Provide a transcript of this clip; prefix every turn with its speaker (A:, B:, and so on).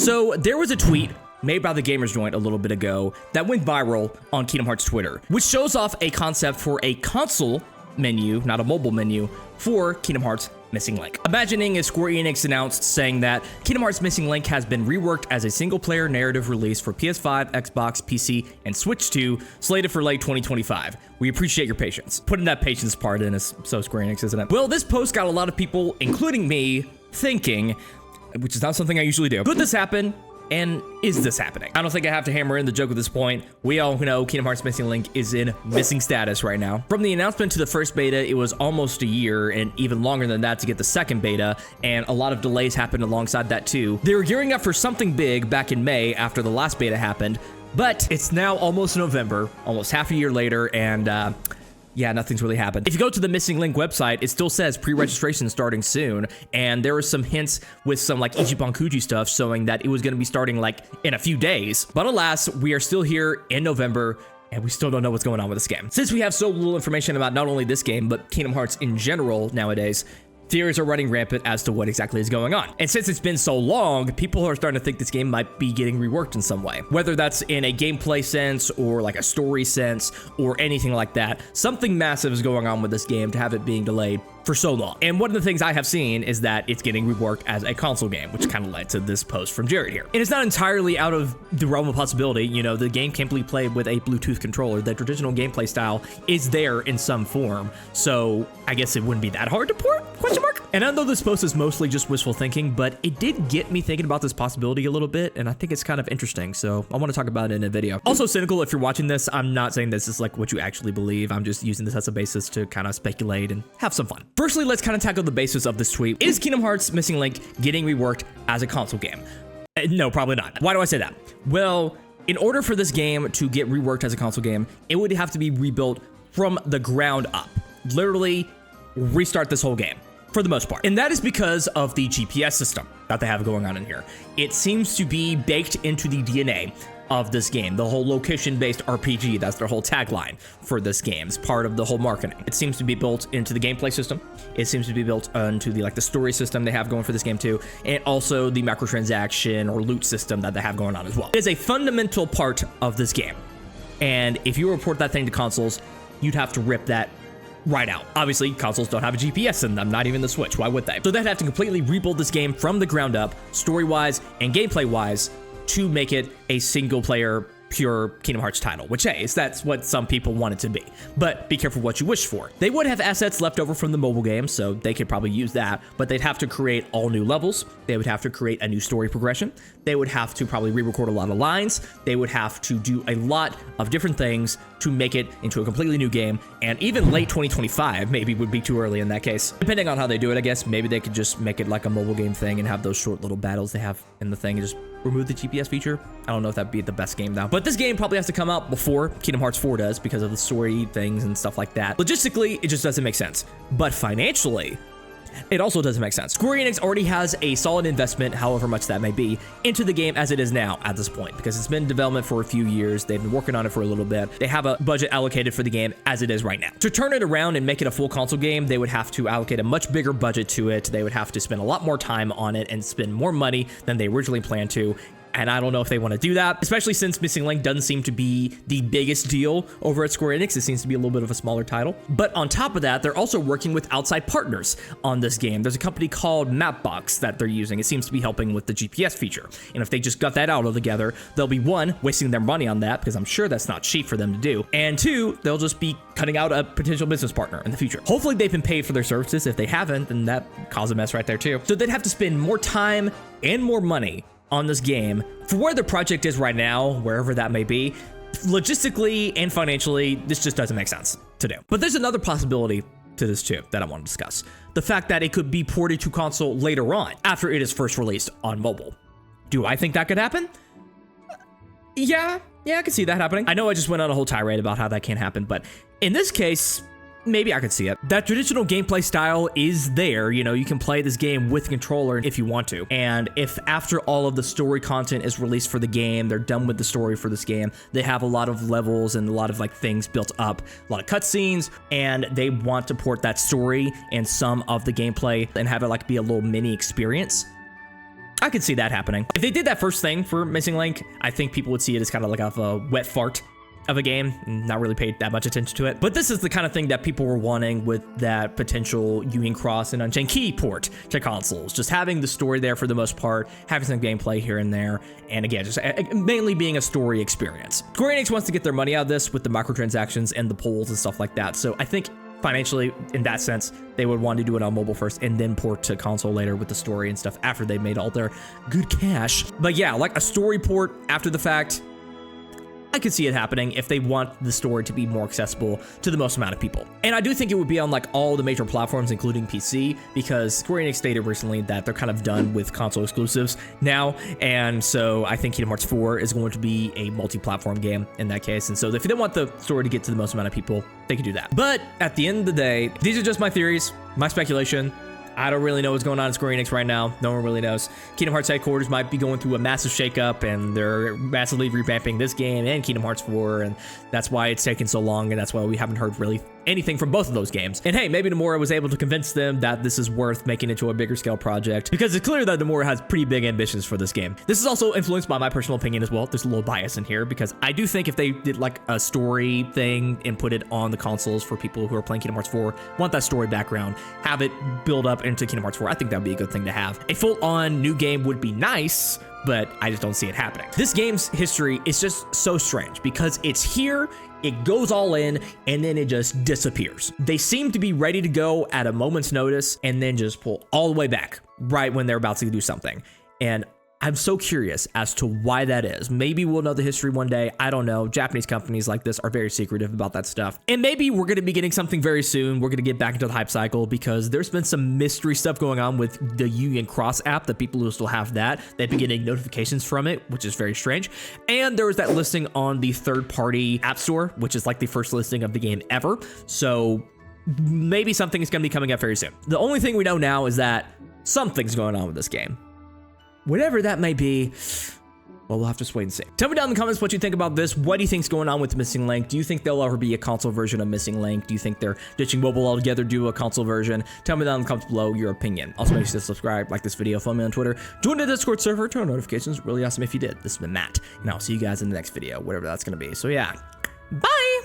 A: So there was a tweet made by the Gamers Joint a little bit ago that went viral on Kingdom Hearts Twitter, which shows off a concept for a console menu, not a mobile menu, for Kingdom Hearts Missing Link. Imagining if Square Enix announced saying that Kingdom Hearts Missing Link has been reworked as a single-player narrative release for PS5, Xbox, PC, and Switch 2, slated for late 2025. We appreciate your patience. Putting that patience part in is so Square Enix, isn't it? Well, this post got a lot of people, including me, thinking, which is not something I usually do, could this happen? And is this happening? I don't think I have to hammer in the joke at this point. We all know Kingdom Hearts Missing Link is in missing status right now. From the announcement to the first beta, it was almost a year, and even longer than that to get the second beta, and a lot of delays happened alongside that too. They were gearing up for something big back in May after the last beta happened, but it's now almost November, almost half a year later, and yeah, nothing's really happened. If you go to the Missing Link website, it still says pre-registration starting soon, and there were some hints with some like Ichiban Kuji stuff showing that it was going to be starting like in a few days. But alas, we are still here in November, and we still don't know what's going on with this game. Since we have so little information about not only this game, but Kingdom Hearts in general nowadays, theories are running rampant as to what exactly is going on. And since it's been so long, people are starting to think this game might be getting reworked in some way. Whether that's in a gameplay sense or like a story sense or anything like that, something massive is going on with this game to have it being delayed for so long. And one of the things I have seen is that it's getting reworked as a console game, which kind of led to this post from Jared here. And it's not entirely out of the realm of possibility. You know, the game can't be played with a Bluetooth controller. The traditional gameplay style is there in some form. So I guess it wouldn't be that hard to port? Question mark? And I know this post is mostly just wishful thinking, but it did get me thinking about this possibility a little bit, and I think it's kind of interesting. So I want to talk about it in a video. Also, cynical, if you're watching this, I'm not saying this is like what you actually believe. I'm just using this as a basis to kind of speculate and have some fun. Firstly, let's kind of tackle the basis of this tweet. Is Kingdom Hearts Missing Link getting reworked as a console game? No, probably not. Why do I say that? Well, in order for this game to get reworked as a console game, it would have to be rebuilt from the ground up. Literally restart this whole game, for the most part. And that is because of the GPS system that they have going on in here. It seems to be baked into the DNA of this game, the whole location-based RPG. That's their whole tagline for this game. It's part of the whole marketing. It seems to be built into the gameplay system. It seems to be built into the the story system they have going for this game too, and also the microtransaction or loot system that they have going on as well. It is a fundamental part of this game, and if you report that thing to consoles, you'd have to rip that right out. Obviously, consoles don't have a GPS in them, not even the Switch. Why would they? So they'd have to completely rebuild this game from the ground up, story-wise and gameplay-wise, to make it a single-player, pure Kingdom Hearts title, which, hey, that's what some people want it to be. But be careful what you wish for. They would have assets left over from the mobile game, so they could probably use that, but they'd have to create all new levels. They would have to create a new story progression. They would have to probably re-record a lot of lines. They would have to do a lot of different things to make it into a completely new game, and even late 2025 maybe would be too early in that case. Depending on how they do it, I guess maybe they could just make it like a mobile game thing and have those short little battles they have in the thing and just remove the GPS feature. I don't know if that'd be the best game though. But this game probably has to come out before Kingdom Hearts 4 does because of the story things and stuff like that. Logistically, it just doesn't make sense. But financially, it also doesn't make sense. Square Enix already has a solid investment, however much that may be, into the game as it is now at this point, because it's been in development for a few years. They've been working on it for a little bit. They have a budget allocated for the game as it is right now. To turn it around and make it a full console game, they would have to allocate a much bigger budget to it. They would have to spend a lot more time on it and spend more money than they originally planned to. And I don't know if they want to do that, especially since Missing Link doesn't seem to be the biggest deal over at Square Enix. It seems to be a little bit of a smaller title. But on top of that, they're also working with outside partners on this game. There's a company called Mapbox that they're using. It seems to be helping with the GPS feature. And if they just got that out altogether, they'll be, one, wasting their money on that, because I'm sure that's not cheap for them to do. And two, they'll just be cutting out a potential business partner in the future. Hopefully they've been paid for their services. If they haven't, then that caused a mess right there too. So they'd have to spend more time and more money on this game for where the project is right now, wherever that may be. Logistically and financially, this just doesn't make sense to do. But there's another possibility to this too that I want to discuss. The fact that it could be ported to console later on, after it is first released on mobile. Do I think that could happen? Yeah, I could see that happening. I know I just went on a whole tirade about how that can't happen, but in this case, maybe I could see it. That traditional gameplay style is there. You know, you can play this game with controller if you want to. And if after all of the story content is released for the game, they're done with the story for this game, they have a lot of levels and a lot of things built up, a lot of cutscenes, and they want to port that story and some of the gameplay and have it be a little mini experience. I could see that happening. If they did that first thing for Missing Link, I think people would see it as kind of like a wet fart of a game and not really paid that much attention to it. But this is the kind of thing that people were wanting with that potential Union Cross and Unchained Key port to consoles. Just having the story there for the most part, having some gameplay here and there, and again, just mainly being a story experience. Square Enix wants to get their money out of this with the microtransactions and the polls and stuff like that. So I think financially, in that sense, they would want to do it on mobile first and then port to console later with the story and stuff after they made all their good cash. But yeah, like a story port after the fact, I could see it happening if they want the story to be more accessible to the most amount of people. And I do think it would be on like all the major platforms, including PC, because Square Enix stated recently that they're kind of done with console exclusives now. And so I think Kingdom Hearts 4 is going to be a multi-platform game in that case. And so if they want the story to get to the most amount of people, they can do that. But at the end of the day, these are just my theories, my speculation. I don't really know what's going on in Square Enix right now. No one really knows. Kingdom Hearts headquarters might be going through a massive shakeup, and they're massively revamping this game and Kingdom Hearts 4, and that's why it's taken so long, and that's why we haven't heard really anything from both of those games. And hey, maybe Nomura was able to convince them that this is worth making into a bigger scale project, because it's clear that Nomura has pretty big ambitions for this game. This is also influenced by my personal opinion as well. There's a little bias in here, because I do think if they did like a story thing and put it on the consoles for people who are playing Kingdom Hearts 4, want that story background, have it build up into Kingdom Hearts 4, I think that would be a good thing to have. A full-on new game would be nice, but I just don't see it happening. This game's history is just so strange because it's here, it goes all in, and then it just disappears. They seem to be ready to go at a moment's notice and then just pull all the way back right when they're about to do something. And I'm so curious as to why that is. Maybe we'll know the history one day. I don't know. Japanese companies like this are very secretive about that stuff. And maybe we're going to be getting something very soon. We're going to get back into the hype cycle because there's been some mystery stuff going on with the Union Cross app. The people who still have that, they've been getting notifications from it, which is very strange. And there was that listing on the third-party app store, which is like the first listing of the game ever. So maybe something is going to be coming up very soon. The only thing we know now is that something's going on with this game. Whatever that may be, well, we'll have to just wait and see. Tell me down in the comments what you think about this. What do you think's going on with Missing Link? Do you think there'll ever be a console version of Missing Link? Do you think they're ditching mobile altogether, do a console version? Tell me down in the comments below your opinion. Also, make sure to subscribe, like this video, follow me on Twitter, join the Discord server, turn on notifications. Really awesome if you did. This has been Matt, and I'll see you guys in the next video, whatever that's going to be. So yeah, bye!